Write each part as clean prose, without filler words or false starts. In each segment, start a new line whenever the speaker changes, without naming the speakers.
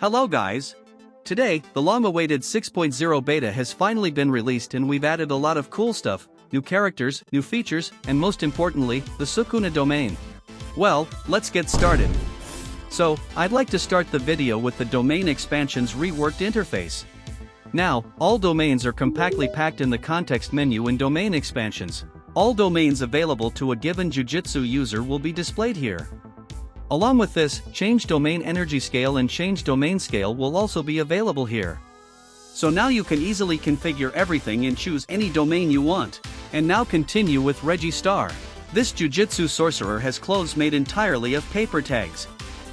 Hello guys! Today, the long-awaited 6.0 beta has finally been released and we've added a lot of cool stuff, new characters, new features, and most importantly, the Sukuna Domain. Well, let's get started. So, I'd like to start the video with the Domain expansion's reworked interface. Now, all domains are compactly packed in the context menu in Domain expansions. All domains available to a given Jujutsu user will be displayed here. Along with this, Change Domain Energy Scale and Change Domain Scale will also be available here. So now you can easily configure everything and choose any domain you want. And now continue with Registar. This Jujutsu sorcerer has clothes made entirely of paper tags.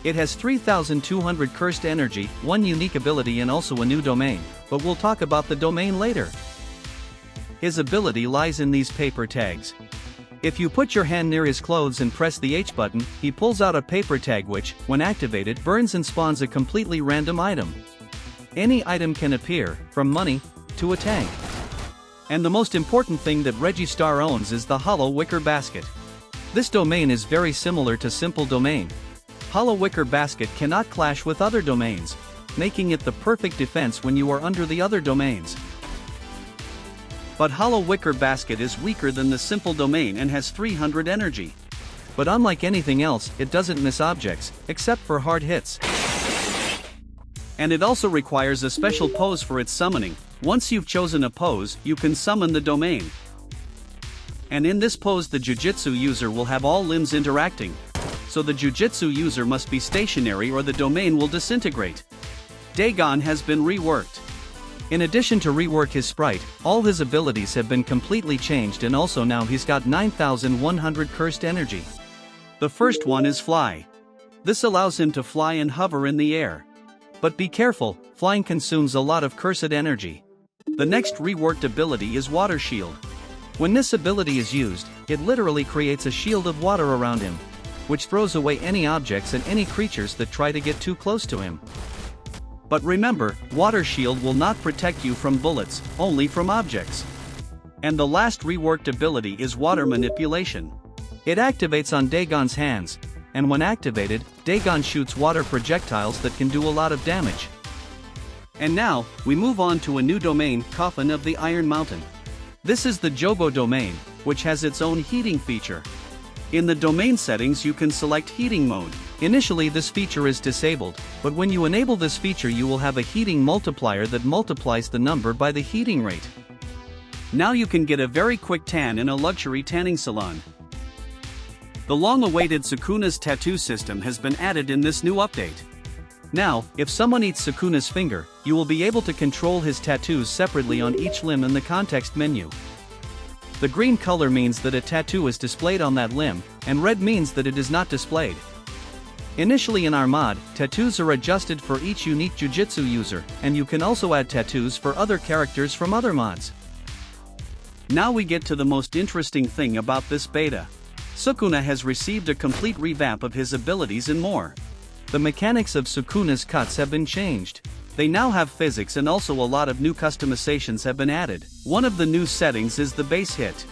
It has 3200 cursed energy, 1 unique ability and also a new domain, but we'll talk about the domain later. His ability lies in these paper tags. If you put your hand near his clothes and press the H button, he pulls out a paper tag which, when activated, burns and spawns a completely random item. Any item can appear, from money to a tank. And the most important thing that Registar owns is the Hollow Wicker Basket. This domain is very similar to Simple Domain. Hollow Wicker Basket cannot clash with other domains, making it the perfect defense when you are under the other domains. But Hollow Wicker Basket is weaker than the Simple Domain and has 300 energy. But unlike anything else, it doesn't miss objects, except for hard hits. And it also requires a special pose for its summoning. Once you've chosen a pose, you can summon the domain. And in this pose the Jujutsu user will have all limbs interacting. So the Jujutsu user must be stationary or the domain will disintegrate. Dagon has been reworked. In addition to rework his sprite, all his abilities have been completely changed and also now he's got 9100 cursed energy. The first one is Fly. This allows him to fly and hover in the air. But be careful, flying consumes a lot of cursed energy. The next reworked ability is Water Shield. When this ability is used, it literally creates a shield of water around him, which throws away any objects and any creatures that try to get too close to him. But remember, Water Shield will not protect you from bullets, only from objects. And the last reworked ability is Water Manipulation. It activates on Dagon's hands, and when activated, Dagon shoots water projectiles that can do a lot of damage. And now, we move on to a new domain, Coffin of the Iron Mountain. This is the Jobo Domain, which has its own heating feature. In the domain settings you can select heating mode. Initially this feature is disabled, but when you enable this feature you will have a heating multiplier that multiplies the number by the heating rate. Now you can get a very quick tan in a luxury tanning salon. The long-awaited Sukuna's tattoo system has been added in this new update. Now, if someone eats Sukuna's finger, you will be able to control his tattoos separately on each limb in the context menu. The green color means that a tattoo is displayed on that limb, and red means that it is not displayed. Initially in our mod, tattoos are adjusted for each unique Jujutsu user, and you can also add tattoos for other characters from other mods. Now we get to the most interesting thing about this beta. Sukuna has received a complete revamp of his abilities and more. The mechanics of Sukuna's cuts have been changed. They now have physics and also a lot of new customizations have been added. One of the new settings is the base hit.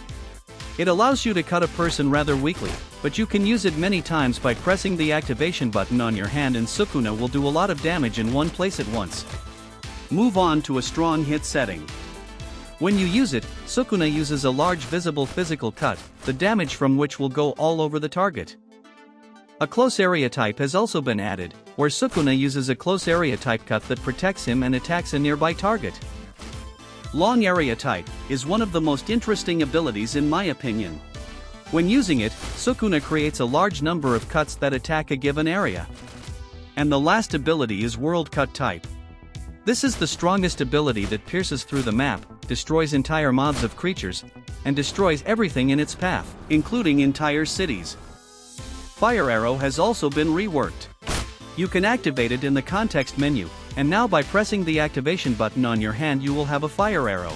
It allows you to cut a person rather weakly, but you can use it many times by pressing the activation button on your hand and Sukuna will do a lot of damage in one place at once. Move on to a strong hit setting. When you use it, Sukuna uses a large visible physical cut, the damage from which will go all over the target. A close area type has also been added, where Sukuna uses a close area type cut that protects him and attacks a nearby target. Long area type is one of the most interesting abilities in my opinion. When using it, Sukuna creates a large number of cuts that attack a given area. And the last ability is World Cut type. This is the strongest ability that pierces through the map, destroys entire mobs of creatures, and destroys everything in its path, including entire cities. Fire Arrow has also been reworked. You can activate it in the context menu, and now by pressing the activation button on your hand you will have a fire arrow.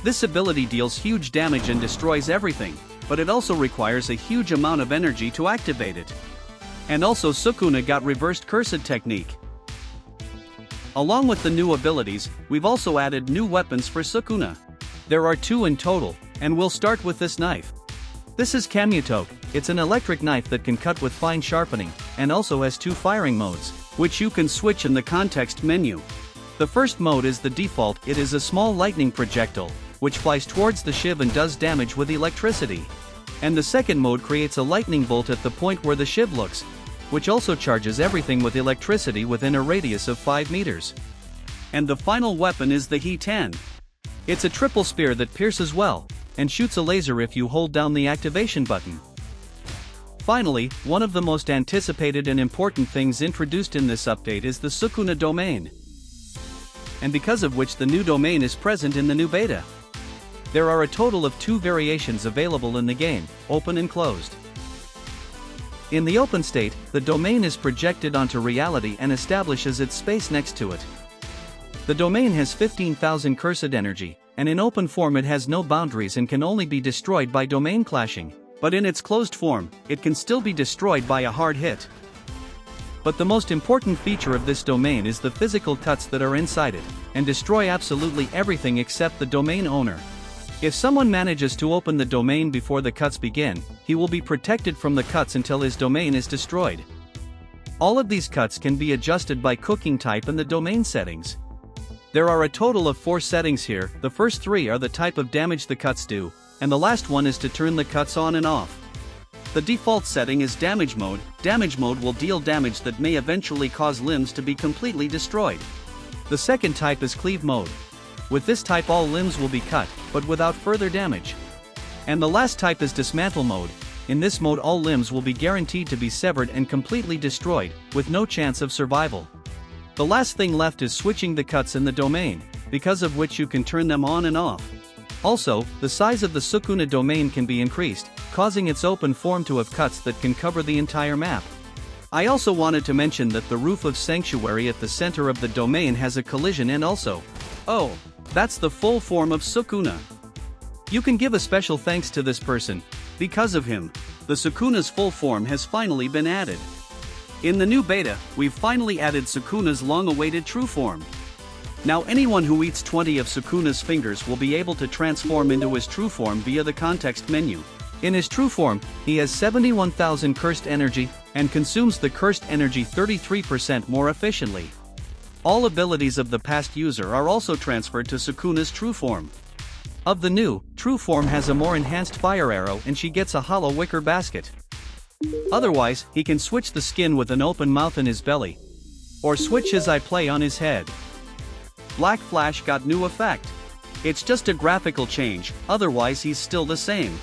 This ability deals huge damage and destroys everything, but it also requires a huge amount of energy to activate it. And also Sukuna got reversed cursed technique. Along with the new abilities, we've also added new weapons for Sukuna. There are 2 in total, and we'll start with this knife. This is Kamutoke. It's an electric knife that can cut with fine sharpening, and also has 2 firing modes. which you can switch in the context menu. The first mode is the default. It is a small lightning projectile, which flies towards the shiv and does damage with electricity. And the second mode creates a lightning bolt at the point where the shiv looks, which also charges everything with electricity within a radius of 5 meters. And the final weapon is the He-10. It's a triple spear that pierces well, and shoots a laser if you hold down the activation button. Finally, one of the most anticipated and important things introduced in this update is the Sukuna Domain, and because of which the new domain is present in the new beta. There are a total of 2 variations available in the game, open and closed. In the open state, the domain is projected onto reality and establishes its space next to it. The domain has 15,000 cursed energy, and in open form it has no boundaries and can only be destroyed by domain clashing, but in its closed form, it can still be destroyed by a hard hit. But the most important feature of this domain is the physical cuts that are inside it, and destroy absolutely everything except the domain owner. If someone manages to open the domain before the cuts begin, he will be protected from the cuts until his domain is destroyed. All of these cuts can be adjusted by cooking type and the domain settings. There are a total of 4 settings here. The first 3 are the type of damage the cuts do, and the last one is to turn the cuts on and off. The default setting is damage mode. Damage mode will deal damage that may eventually cause limbs to be completely destroyed. The second type is cleave mode. With this type all limbs will be cut, but without further damage. And the last type is dismantle mode. In this mode all limbs will be guaranteed to be severed and completely destroyed, with no chance of survival. The last thing left is switching the cuts in the domain, because of which you can turn them on and off. Also, the size of the Sukuna domain can be increased, causing its open form to have cuts that can cover the entire map. I also wanted to mention that the roof of Sanctuary at the center of the domain has a collision and also, oh, that's the full form of Sukuna. You can give a special thanks to this person. Because of him, the Sukuna's full form has finally been added. In the new beta, we've finally added Sukuna's long-awaited true form. Now anyone who eats 20 of Sukuna's fingers will be able to transform into his true form via the context menu. In his true form, he has 71,000 cursed energy, and consumes the cursed energy 33% more efficiently. All abilities of the past user are also transferred to Sukuna's true form. Of the new, true form has a more enhanced fire arrow and she gets a hollow wicker basket. Otherwise, he can switch the skin with an open mouth in his belly, or switch his eye play on his head. Black Flash got new effect. It's just a graphical change, otherwise he's still the same.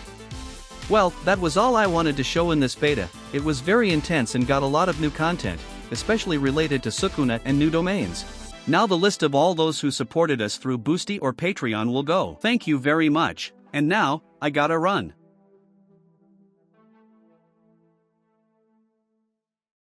Well, that was all I wanted to show in this beta. It was very intense and got a lot of new content, especially related to Sukuna and new domains. Now the list of all those who supported us through Boosty or Patreon will go. Thank you very much, and now, I gotta run.